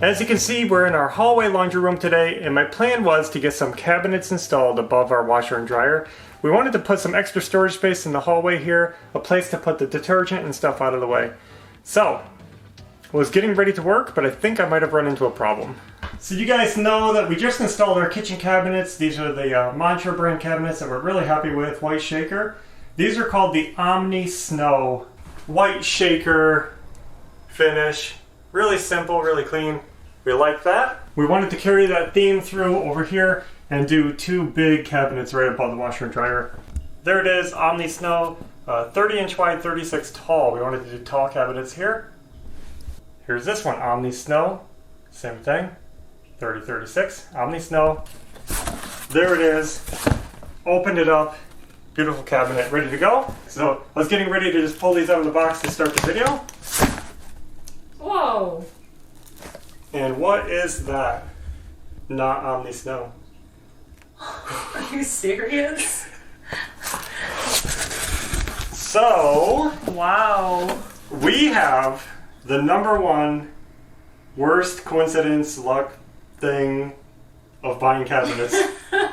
As you can see, we're in our hallway laundry room today, and my plan was to get some cabinets installed above our washer and dryer. We wanted to put some extra storage space in the hallway here, a place to put the detergent and stuff out of the way. So, I was getting ready to work, but I think I might have run into a problem. So you guys know that we just installed our kitchen cabinets. These are the Mantra brand cabinets that we're really happy with, white shaker. These are called the Omni Snow white shaker finish. Really simple, really clean. We like that. We wanted to carry that theme through over here and do two big cabinets right above the washer and dryer. There it is, Omni Snow, 30 inch wide, 36 tall. We wanted to do tall cabinets here. Here's this one, Omni Snow, same thing, 30, 36, Omni Snow. There it is, opened it up, beautiful cabinet, ready to go. So I was getting ready to just pull these out of the box to start the video. Whoa. And what is that? Not Omni Snow. Are you serious? So, wow. We have the #1 worst coincidence luck thing of buying cabinets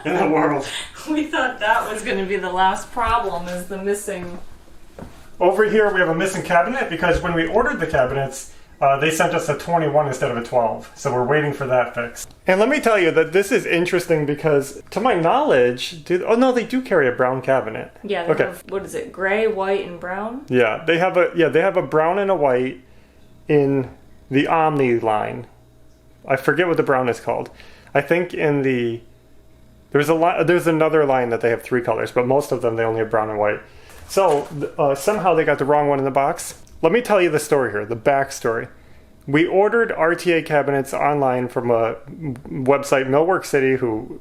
in the world. We thought that was going to be the last problem, is the missing. Over here we have a missing cabinet because when we ordered the cabinets, they sent us a 21 instead of a 12, so we're waiting for that fix. And let me tell you that this is interesting because, to my knowledge, oh no, they do carry a brown cabinet. Yeah, they have, what is it, gray, white, and brown? Yeah, they have a brown and a white in the Omni line. I forget what the brown is called. I think in the there's another line that they have 3 colors, but most of them they only have brown and white. So somehow they got the wrong one in the box. Let me tell you the story here, the backstory. We ordered RTA cabinets online from a website, Millwork City, who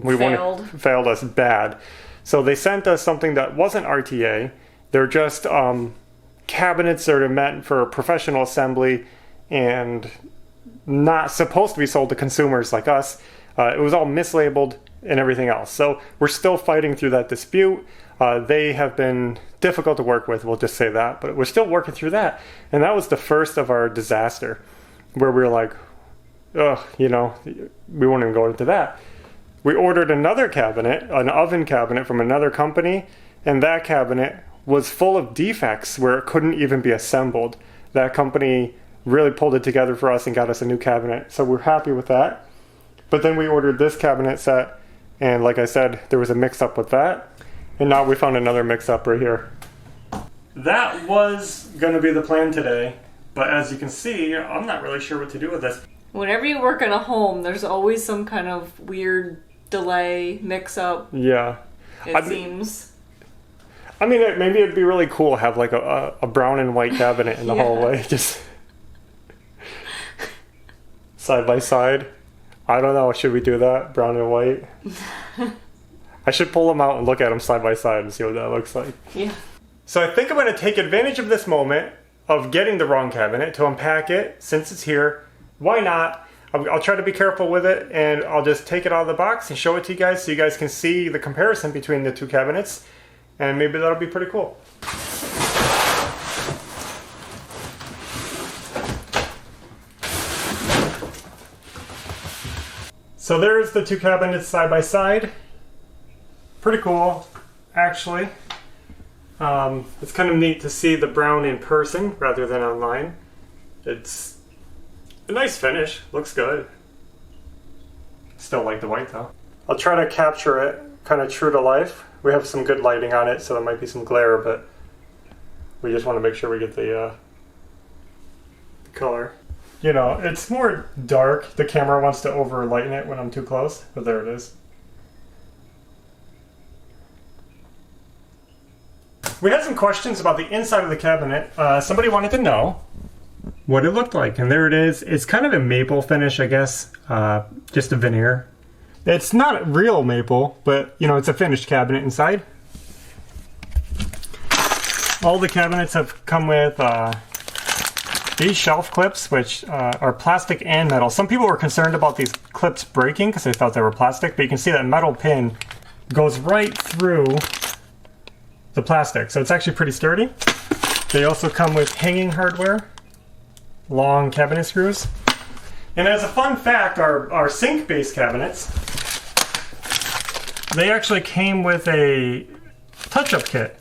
failed us bad. So they sent us something that wasn't RTA. They're just cabinets that are meant for professional assembly and not supposed to be sold to consumers like us. It was all mislabeled and everything else. So we're still fighting through that dispute. They have been difficult to work with, we'll just say that, but we're still working through that. And that was the first of our disaster, where we were like, ugh, you know, we won't even go into that. We ordered another cabinet, an oven cabinet from another company, and that cabinet was full of defects where it couldn't even be assembled. That company really pulled it together for us and got us a new cabinet, so we're happy with that. But then we ordered this cabinet set, and like I said, there was a mix-up with that. And now we found another mix-up right here. That was going to be the plan today, but as you can see, I'm not really sure what to do with this. Whenever you work in a home, there's always some kind of weird delay, mix-up. Yeah. It seems. I mean, maybe it'd be really cool to have like a brown and white cabinet in the hallway, just side by side. I don't know, should we do that? Brown and white? I should pull them out and look at them side by side and see what that looks like. Yeah. So I think I'm going to take advantage of this moment of getting the wrong cabinet to unpack it since it's here. Why not? I'll try to be careful with it, and I'll just take it out of the box and show it to you guys so you guys can see the comparison between the two cabinets, and maybe that'll be pretty cool. So there's the two cabinets side by side. Pretty cool, actually. It's kind of neat to see the brown in person rather than online. It's a nice finish, looks good. Still like the white though. I'll try to capture it kind of true to life. We have some good lighting on it, so there might be some glare, but we just want to make sure we get the color. You know, it's more dark. The camera wants to over lighten it when I'm too close, but there it is. We had some questions about the inside of the cabinet. Somebody wanted to know what it looked like, and there it is. It's kind of a maple finish, I guess, just a veneer. It's not real maple, but you know, it's a finished cabinet inside. All the cabinets have come with these shelf clips, which are plastic and metal. Some people were concerned about these clips breaking because they thought they were plastic, but you can see that metal pin goes right through the plastic, so it's actually pretty sturdy. They also come with hanging hardware, long cabinet screws. And as a fun fact, our sink base cabinets, they actually came with a touch-up kit.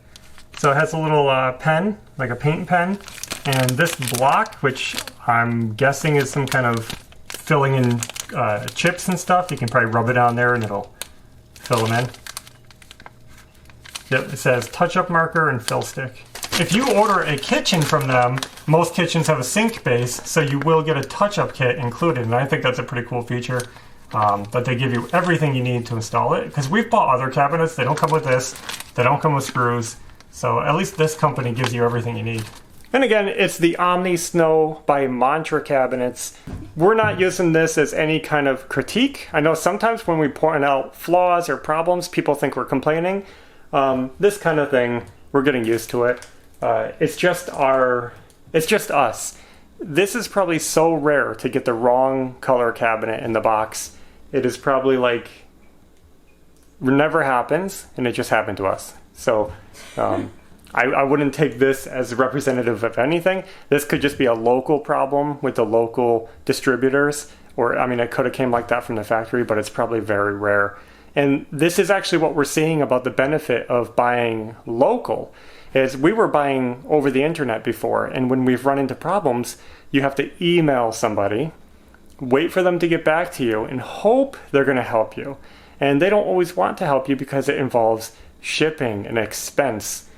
So it has a little pen, like a paint pen, and this block, which I'm guessing is some kind of filling in chips and stuff. You can probably rub it on there and it'll fill them in. Yep, it says touch-up marker and fill stick. If you order a kitchen from them, most kitchens have a sink base, so you will get a touch-up kit included, and I think that's a pretty cool feature, that they give you everything you need to install it. Because we've bought other cabinets, they don't come with this, they don't come with screws, so at least this company gives you everything you need. And again, it's the Omni Snow by Mantra cabinets. We're not using this as any kind of critique. I know sometimes when we point out flaws or problems, people think we're complaining. This kind of thing, we're getting used to it. It's just us. This is probably so rare to get the wrong color cabinet in the box. It is probably like, never happens, and it just happened to us. So, I wouldn't take this as representative of anything. This could just be a local problem with the local distributors, or, I mean, it could have came like that from the factory, but it's probably very rare. And this is actually what we're seeing about the benefit of buying local, is we were buying over the internet before, and when we've run into problems, you have to email somebody, wait for them to get back to you, and hope they're going to help you. And they don't always want to help you because it involves shipping and expense.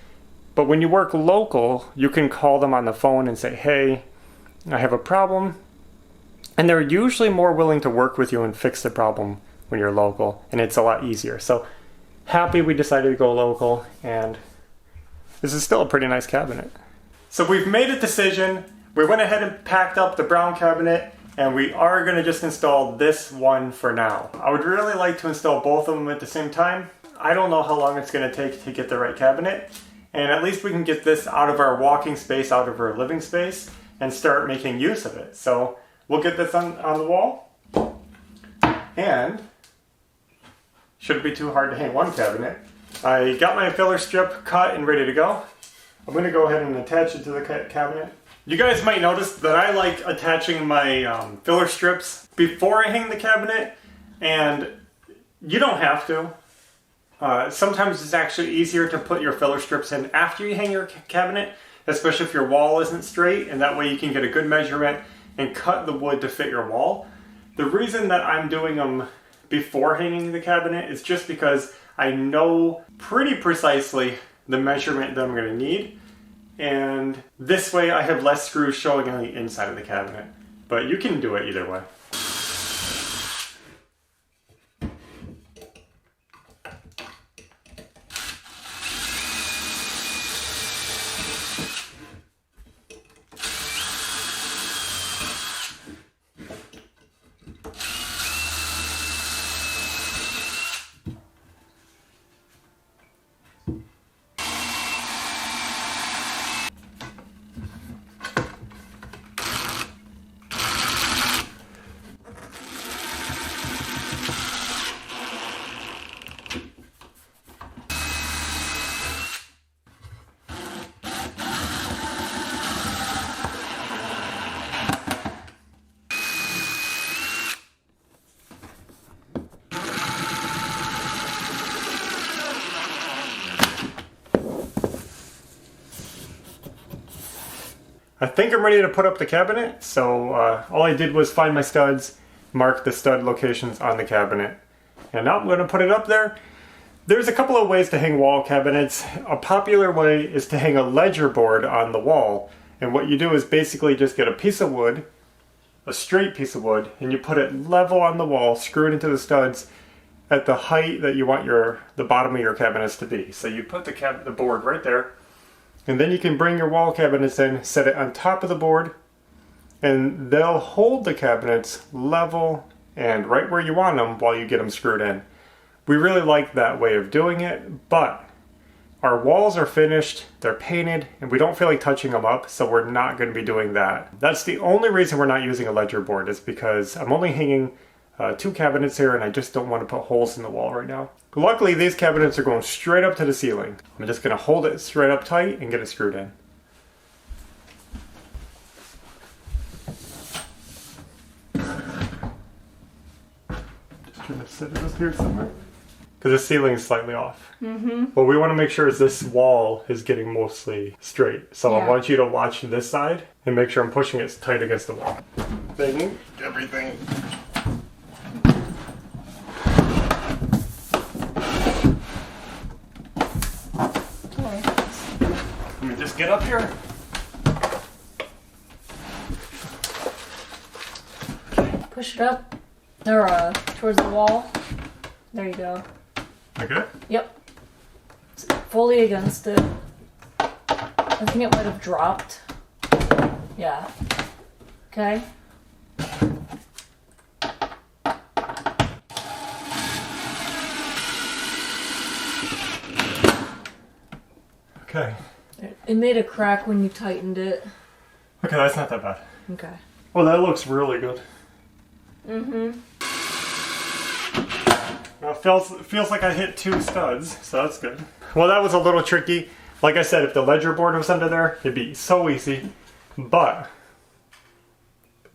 But when you work local, you can call them on the phone and say, hey, I have a problem. And they're usually more willing to work with you and fix the problem when you're local, and it's a lot easier. So happy we decided to go local, and this is still a pretty nice cabinet. So we've made a decision. We went ahead and packed up the brown cabinet, and we are going to just install this one for now. I would really like to install both of them at the same time. I don't know how long it's going to take to get the right cabinet, and at least we can get this out of our walking space, out of our living space, and start making use of it. So we'll get this on the wall, and shouldn't be too hard to hang one cabinet. I got my filler strip cut and ready to go. I'm going to go ahead and attach it to the cabinet. You guys might notice that I like attaching my filler strips before I hang the cabinet, and you don't have to. Sometimes it's actually easier to put your filler strips in after you hang your cabinet, especially if your wall isn't straight, and that way you can get a good measurement and cut the wood to fit your wall. The reason that I'm doing them before hanging the cabinet is just because I know pretty precisely the measurement that I'm going to need, and this way I have less screws showing on the inside of the cabinet. But you can do it either way. I think I'm ready to put up the cabinet, so all I did was find my studs, mark the stud locations on the cabinet, and now I'm going to put it up there. There's a couple of ways to hang wall cabinets. A popular way is to hang a ledger board on the wall, and what you do is basically just get a piece of wood, a straight piece of wood, and you put it level on the wall, screw it into the studs at the height that you want the bottom of your cabinets to be. So you put the board right there, and then you can bring your wall cabinets in, set it on top of the board, and they'll hold the cabinets level and right where you want them while you get them screwed in. We really like that way of doing it, but our walls are finished, they're painted, and we don't feel like touching them up, so we're not going to be doing that. That's the only reason we're not using a ledger board, is because I'm only hanging 2 cabinets here, and I just don't want to put holes in the wall right now. Luckily, these cabinets are going straight up to the ceiling. I'm just going to hold it straight up tight and get it screwed in. Gonna set it up here somewhere. Because the ceiling is slightly off. What we want to make sure is this wall is getting mostly straight. So I want you to watch this side and make sure I'm pushing it tight against the wall. Everything. Let me just get up here. Push it up. Or towards the wall. There you go. Okay? Yep. It's fully against it. I think it might have dropped. Yeah. Okay. Okay. It made a crack when you tightened it. Okay, that's not that bad. Okay. Well, that looks really good. Well, it feels like I hit 2 studs, so that's good. Well, that was a little tricky. Like I said, if the ledger board was under there, it'd be so easy. But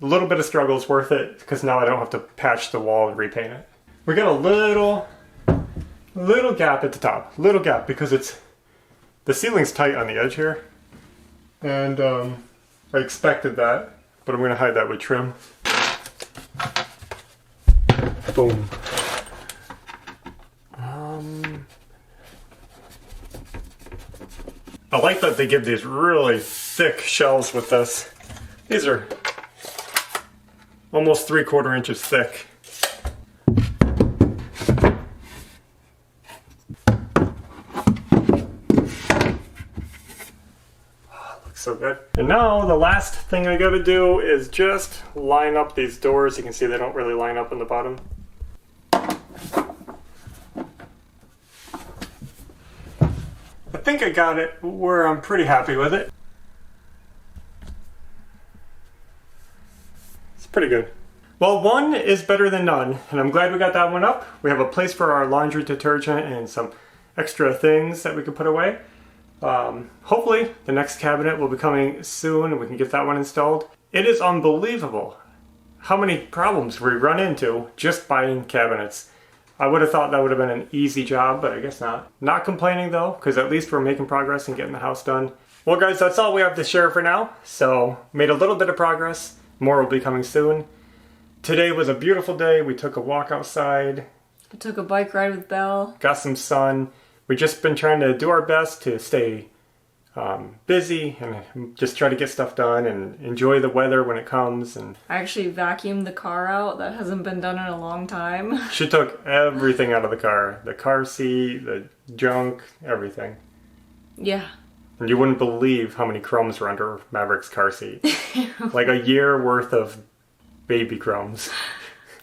a little bit of struggle is worth it, because now I don't have to patch the wall and repaint it. We got a little gap at the top. Little gap, because the ceiling's tight on the edge here. And I expected that, but I'm going to hide that with trim. Boom. I like that they give these really thick shelves with this. These are almost 3/4 inches thick. Oh, looks so good. And now the last thing I gotta do is just line up these doors. You can see they don't really line up on the bottom. I think I got it where I'm pretty happy with it. It's pretty good. Well, one is better than none, and I'm glad we got that one up. We have a place for our laundry detergent and some extra things that we can put away. Hopefully the next cabinet will be coming soon and we can get that one installed. It is unbelievable how many problems we run into just buying cabinets. I would have thought that would have been an easy job, but I guess not. Not complaining though, because at least we're making progress and getting the house done. Well guys, that's all we have to share for now. So, made a little bit of progress. More will be coming soon. Today was a beautiful day. We took a walk outside. I took a bike ride with Belle. Got some sun. We've just been trying to do our best to stay busy and just try to get stuff done and enjoy the weather when it comes. And I actually vacuumed the car out. That hasn't been done in a long time. She took everything out of the car seat, the junk, everything. Yeah. And you wouldn't believe how many crumbs were under Maverick's car seat. Like a year worth of baby crumbs.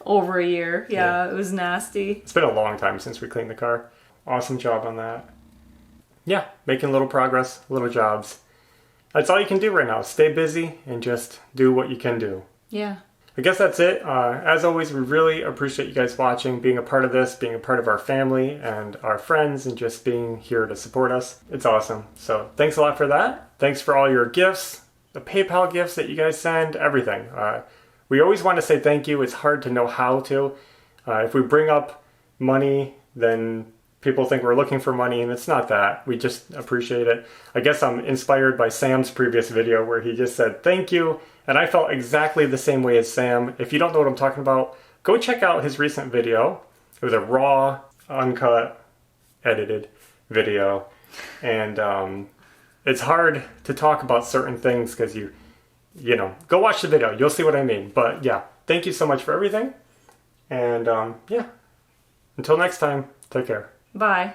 Over a year. Yeah, it was nasty. It's been a long time since we cleaned the car. Awesome job on that. Yeah, making little progress, little jobs. That's all you can do right now. Stay busy and just do what you can do. Yeah. I guess that's it. As always, we really appreciate you guys watching, being a part of this, being a part of our family and our friends, and just being here to support us. It's awesome. So thanks a lot for that. Thanks for all your gifts, the PayPal gifts that you guys send, everything. We always want to say thank you. It's hard to know how to. If we bring up money, then people think we're looking for money, and it's not that. We just appreciate it. I guess I'm inspired by Sam's previous video where he just said thank you, and I felt exactly the same way as Sam. If you don't know what I'm talking about, go check out his recent video. It was a raw, uncut, edited video, and it's hard to talk about certain things because you know, go watch the video. You'll see what I mean. But yeah, thank you so much for everything, and yeah, until next time, take care. Bye.